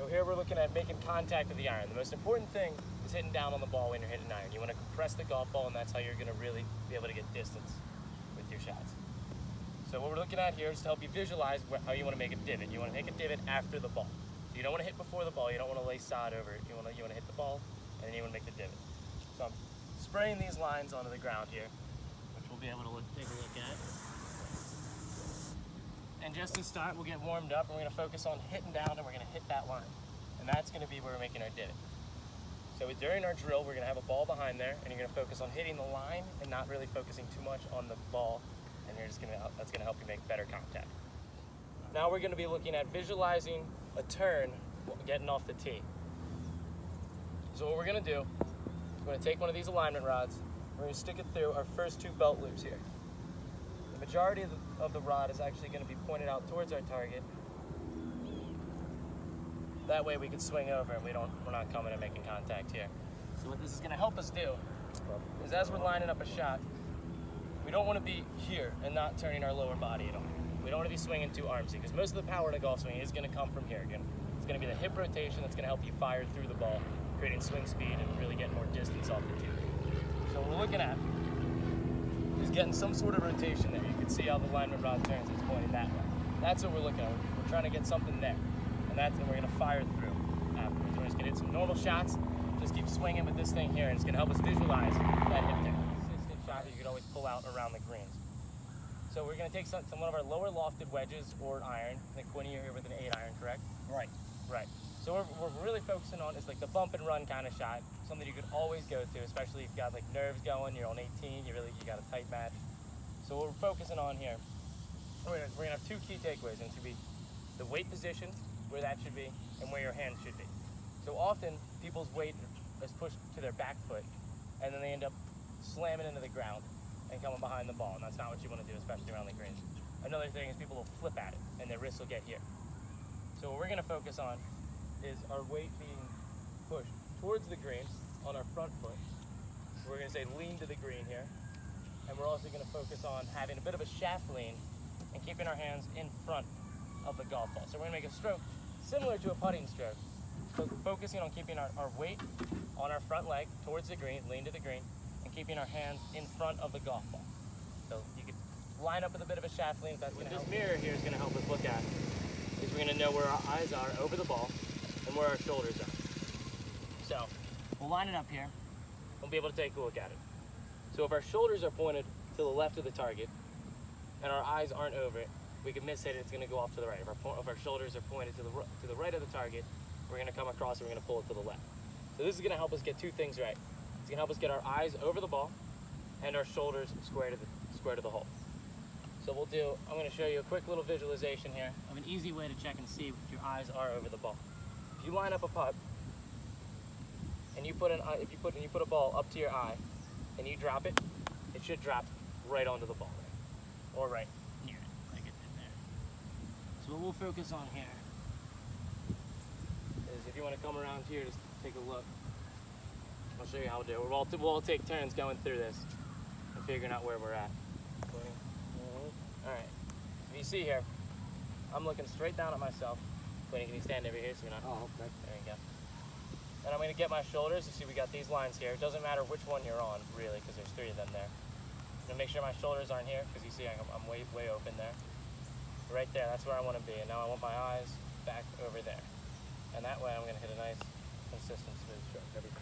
here we're looking at making contact with the iron. The most important thing is hitting down on the ball when you're hitting iron. You want to compress the golf ball, and that's how you're going to really be able to get distance with your shots. So what we're looking at here is to help you visualize how you want to make a divot. You want to make a divot after the ball. So you don't want to hit before the ball. You don't want to lay sod over it. You want to hit the ball, and then you want to make the divot. So I'm spraying these lines onto the ground here, which we'll be able to take a look at. And just to start, we'll get warmed up, and we're going to focus on hitting down, and we're going to hit that line. And that's going to be where we're making our divot. So during our drill, we're going to have a ball behind there, and you're going to focus on hitting the line and not really focusing too much on the ball, and that's going to help you make better contact. Now we're going to be looking at visualizing a turn getting off the tee. So what we're going to do, we're going to take one of these alignment rods, we're going to stick it through our first two belt loops here. The majority of the rod is actually going to be pointed out towards our target. That way we can swing over and we're not coming and making contact here. So what this is going to help us do is, as we're lining up a shot, we don't want to be here and not turning our lower body at all. We don't want to be swinging too armsy, because most of the power in a golf swing is going to come from here. Again, it's going to be the hip rotation that's going to help you fire through the ball, creating swing speed and really getting more distance off the tee. So what we're looking at is getting some sort of rotation there. You can see how the alignment rod turns, it's pointing that way. That's what we're looking at. We're trying to get something there. And we're going to fire through afterwards. We're just going to hit some normal shots, just keep swinging with this thing here, and it's going to help us visualize that hip there. Consistent shot that you can always pull out around the greens. So we're going to take one of our lower lofted wedges or iron. I think, Quinny, you're here with an 8 iron, correct? Right. Right. So what we're really focusing on is like the bump and run kind of shot, something you could always go to, especially if you've got like nerves going, you're on 18, you got a tight match. So what we're focusing on here, we're gonna have two key takeaways, and it should be the weight position, where that should be, and where your hands should be. So often people's weight is pushed to their back foot, and then they end up slamming into the ground and coming behind the ball, and that's not what you want to do, especially around the greens. Another thing is people will flip at it, and their wrists will get here. So what we're going to focus on is our weight being pushed towards the green on our front foot. We're going to say lean to the green here, and we're also going to focus on having a bit of a shaft lean and keeping our hands in front of the golf ball. So we're going to make a stroke similar to a putting stroke, so focusing on keeping our weight on our front leg towards the green, lean to the green, and keeping our hands in front of the golf ball. So you could line up with a bit of a shaft lean if that's going to help. This mirror here is going to help us look at is we're going to know where our eyes are over the ball and where our shoulders are. So we'll line it up here. We'll be able to take a look at it. So if our shoulders are pointed to the left of the target and our eyes aren't over it, we can miss it and it's going to go off to the right. If our shoulders are pointed to the right of the target, we're going to come across and we're going to pull it to the left. So this is going to help us get two things right. It's going to help us get our eyes over the ball and our shoulders square to the hole. So I'm going to show you a quick little visualization here of an easy way to check and see if your eyes are over the ball. If you line up a putt and you put a ball up to your eye and you drop it, it should drop right onto the ball, right? Or right near it, like it did there. So what we'll focus on here is, if you want to come around here, just take a look. I'll show you how to do it. We'll all take turns going through this and figuring out where we're at. All right. If you see here, I'm looking straight down at myself. Quinny, can you stand over here so you're not? Oh, okay. There you go. And I'm going to get my shoulders. You see we got these lines here. It doesn't matter which one you're on, really, because there's 3 of them there. I'm going to make sure my shoulders aren't here, because you see I'm way open there. Right there, that's where I want to be. And now I want my eyes back over there. And that way I'm going to hit a nice, consistent, smooth stroke every time.